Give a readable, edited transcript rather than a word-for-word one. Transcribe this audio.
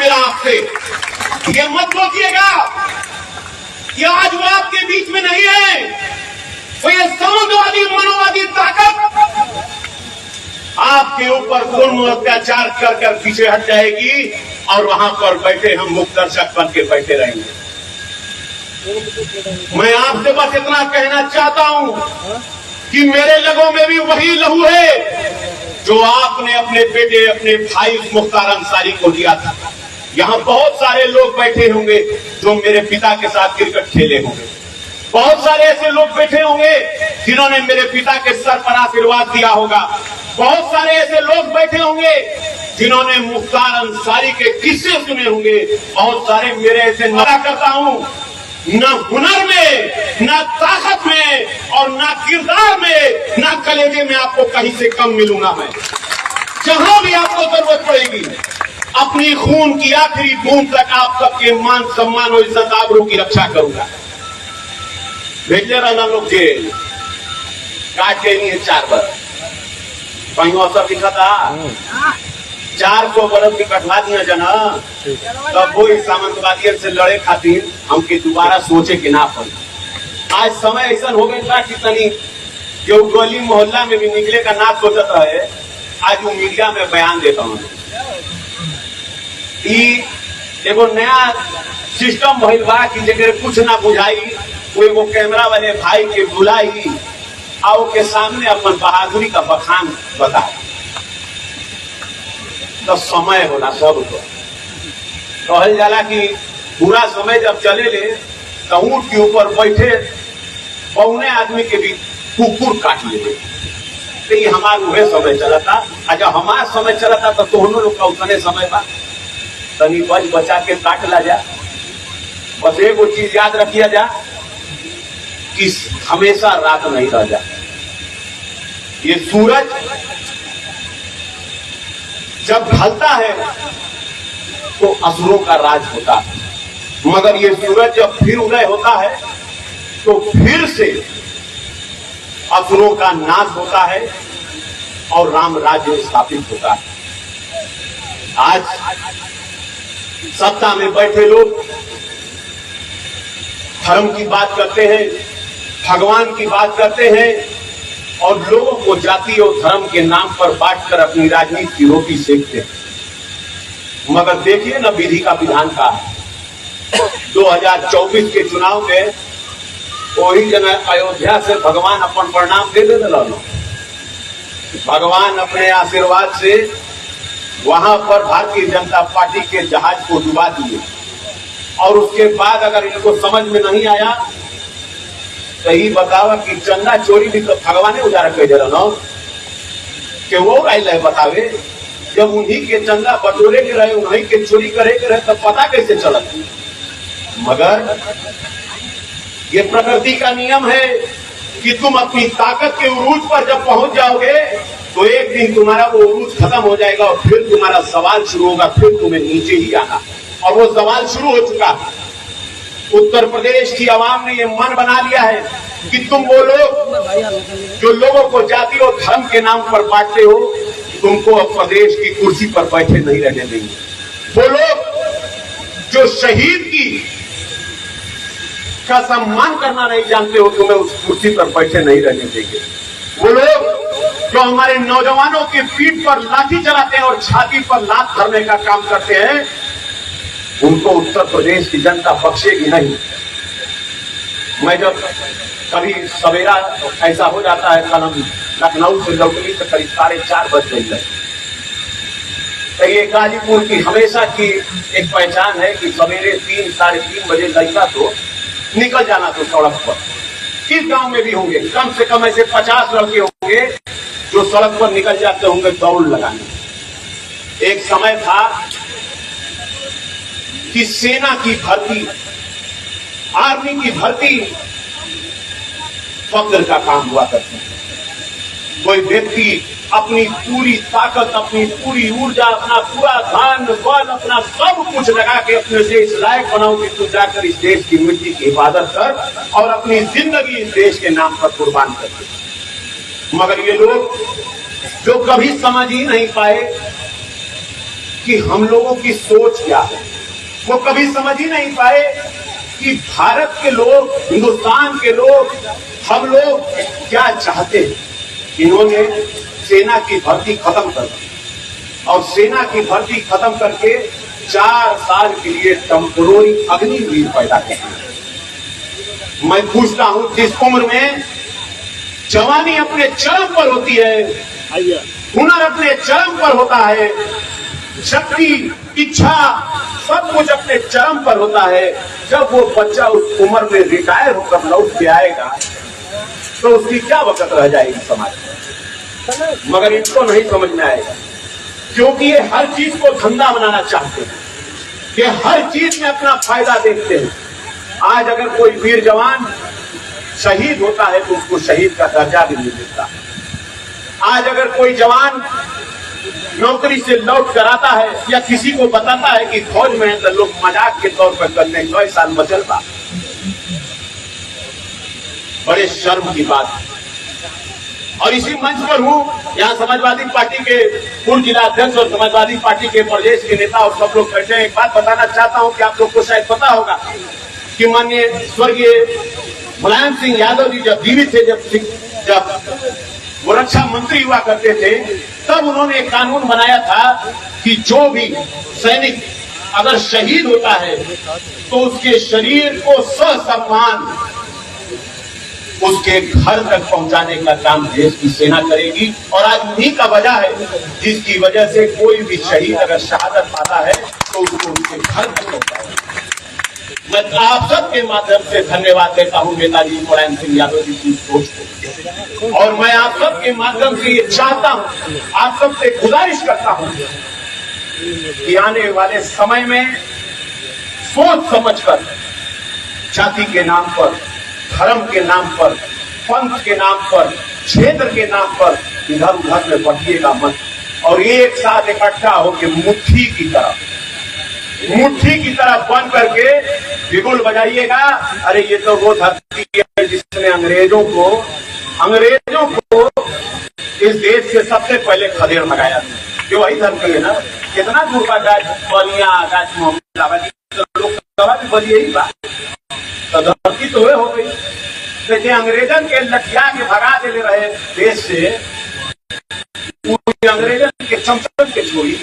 मेरा आपसे, ये मत सोचिएगा कि आज वो आपके बीच में नहीं है। तो ये सामंतवादी मनोवादी ताकत आपके ऊपर जुल्म अत्याचार कर कर पीछे हट जाएगी और वहां पर बैठे हम मुक्त दर्शक बन के बैठे रहेंगे। मैं आपसे बस इतना कहना चाहता हूं कि मेरे लगों में भी वही लहू है जो आपने अपने बेटे, अपने भाई मुख्तार अंसारी को दिया था। यहां बहुत सारे लोग बैठे होंगे जो मेरे पिता के साथ क्रिकेट खेले होंगे। बहुत सारे ऐसे लोग बैठे होंगे जिन्होंने मेरे पिता के सर पर आशीर्वाद दिया होगा। बहुत सारे ऐसे लोग बैठे होंगे जिन्होंने मुख्तार अंसारी के किस्से सुने होंगे। बहुत सारे मेरे ऐसे नारा करता हूं, न हुनर में, न ताकत में और न किरदार में, न कलेजे में आपको कहीं से कम मिलूंगा। मैं जहां भी आपको जरूरत पड़ेगी अपनी खून की आखिरी बूंद तक आप सबके मान सम्मान और इज्जत आबरू की रक्षा करूंगा। भेजले रहना लोग जेल काट के नहीं है 4 बार कहीं अवसर दिखा था 400 बरस भी कटवा दिया जना तब वो इस सामंतवादी से लड़े खातिर हमके दोबारा सोचे कि ना पड़े। आज समय ऐसा हो गया कि तनी जो गली मोहल्ला में भी निकले का ना सोचत रहे, आज वो मीडिया में बयान देता हूँ। एगो नया सिस्टम भइल बा कि जगह कुछ ना बुझाई वो एगो कैमरा वाले भाई के बुलाई आओ के सामने अपन बहादुरी का बखान बताए। तो समय होला सब तो कहल जाला कि पूरा समय जब चले ले तो ऊंट के ऊपर बैठे पौने आदमी के भी कुकुर काट ले। तो ये हमारा वह समय चला था। जब हमारा समय चला था तो दोनों लोग का उतने समय बा तनी बच बचा के काट ला जा। बस एक वो चीज याद रखिया जा कि हमेशा रात नहीं रह जा। ये सूरज जब ढलता है तो असुरों का राज होता है, मगर ये सूरज जब फिर उदय होता है तो फिर से असुरों का नाश होता है और राम राज्य स्थापित होता है। आज सत्ता में बैठे लोग धर्म की बात करते हैं, भगवान की बात करते हैं और लोगों को जाति और धर्म के नाम पर बांटकर अपनी राजनीति की रोटी सेकते हैं। मगर देखिए ना विधि का विधान का 2024 के चुनाव में वही जगह अयोध्या से भगवान अपन परिणाम दे दे दिला। भगवान अपने आशीर्वाद से वहां पर भारतीय जनता पार्टी के जहाज को डुबा दिए और उसके बाद अगर इनको समझ में नहीं आया तो ही बतावा कि चंदा चोरी भी तो भगवान उजारा कह दे रहा कि वो रहे बतावे। जब उन्हीं के चंदा बटोरे के रहे, उन्हीं के चोरी करे के रहे तब पता कैसे चलत। मगर ये प्रकृति का नियम है कि तुम अपनी ताकत के उरूज पर जब पहुंच जाओगे तो एक दिन तुम्हारा वो उरूज खत्म हो जाएगा और फिर तुम्हारा सवाल शुरू होगा, फिर तुम्हें नीचे ही आना। और वो सवाल शुरू हो चुका है। उत्तर प्रदेश की आवाम ने ये मन बना लिया है कि तुम वो लोग जो लोगों को जाति और धर्म के नाम पर बांटते हो, तुमको अब प्रदेश की कुर्सी पर बैठे नहीं रहने देंगे। वो लोग जो शहीद की का सम्मान करना नहीं जानते हो, तुम्हें उस कुर्सी पर बैठे नहीं रहने देंगे। वो लोग जो हमारे नौजवानों की पीठ पर लाठी चलाते हैं और छाती पर लात भरने का काम करते हैं, उनको उत्तर प्रदेश की जनता बख्शेगी नहीं। मैं जब कभी सवेरा ऐसा हो जाता है, कल हम लखनऊ से लौटनी तो करीब 4:30 बज गई। तो ये गाजीपुर की हमेशा की एक पहचान है कि सवेरे 3 साढ़े 3 बजे लड़का तो निकल जाना तो सड़क पर। किस गांव में भी होंगे कम से कम ऐसे 50 लड़के होंगे जो सड़क पर निकल जाते होंगे दौड़ लगाने। एक समय था कि सेना की भर्ती, आर्मी की भर्ती फख्र का काम हुआ करती। कोई व्यक्ति अपनी पूरी ताकत, अपनी पूरी ऊर्जा, अपना पूरा धन बल, अपना सब कुछ लगा के अपने देश लायक बनाओ कि तू जाकर इस देश की मिट्टी की हिफाजत कर और अपनी जिंदगी इस देश के नाम पर कुर्बान कर। मगर ये लोग जो कभी समझ ही नहीं पाए कि हम लोगों की सोच क्या है। वो कभी समझ ही नहीं पाए कि भारत के लोग, हिंदुस्तान के लोग, हम लोग क्या चाहते हैं। इन्होंने सेना की भर्ती खत्म कर दी और सेना की भर्ती खत्म करके 4 साल के लिए टेम्पोररी अग्निवीर पैदा किया। मैं पूछता हूं, जिस उम्र में जवानी अपने चरम पर होती है, हुनर अपने चरम पर होता है, शक्ति, इच्छा, सब कुछ अपने चरम पर होता है, जब वो बच्चा उस उम्र में रिटायर होकर लौट के आएगा तो उसकी क्या वक़्त रह जाएगी समाज में। मगर इनको नहीं समझ में आएगा, क्योंकि ये हर चीज को धंधा बनाना चाहते हैं, ये हर चीज में अपना फायदा देखते हैं। आज अगर कोई वीर जवान शहीद होता है तो उसको शहीद का दर्जा भी नहीं मिलता। आज अगर कोई जवान नौकरी से लौट कर आता है या किसी को बताता है कि फौज में है, तो लोग मजाक के तौर पर करते हैं 9 साल बचलता। बड़े शर्म की बात है। और इसी मंच पर हूं, यहाँ समाजवादी पार्टी के पूर्व जिला अध्यक्ष और समाजवादी पार्टी के प्रदेश के नेता और सब लोग बैठे हैं। एक बात बताना चाहता हूं कि आप लोग को शायद पता होगा कि माननीय स्वर्गीय मुलायम सिंह यादव जी जब जीवित थे, जब वो रक्षा मंत्री हुआ करते थे, तब उन्होंने एक कानून बनाया था कि जो भी सैनिक अगर शहीद होता है तो उसके शरीर को ससम्मान उसके घर तक पहुंचाने का काम देश की सेना करेगी। और आज उन्हीं का वजह है जिसकी वजह से कोई भी शहीद अगर शहादत पाता है तो उसको उसके घर तक पहुंचाएगा। मैं आप सबके माध्यम से धन्यवाद देता हूं नेताजी मुलायम सिंह यादव जी की सोच को, और मैं आप सबके माध्यम से ये चाहता हूं, आप सबसे गुजारिश करता हूं कि आने वाले समय में सोच समझकर जाति के नाम पर, धर्म के नाम पर, पंथ के नाम पर, क्षेत्र के नाम पर इधर उधर में बढ़िएगा मत, और एक साथ इकट्ठा होकर मुट्ठी की तरह बन करके बिगुल बजाइएगा। अरे ये तो वो धरती है जिसने अंग्रेजों को इस देश से सबसे पहले खदेड़ लगाया, जो वही धरती है ना। कितना दूर का गाज बलिया, गाज मोहम्मदाबाद, लोकसभा भी बड़ी यही बात, तो धरती तो हो गई। लेकिन अंग्रेजन के लठिया के भगा दे रहे देश से, अंग्रेजन के चमचम के छोड़ी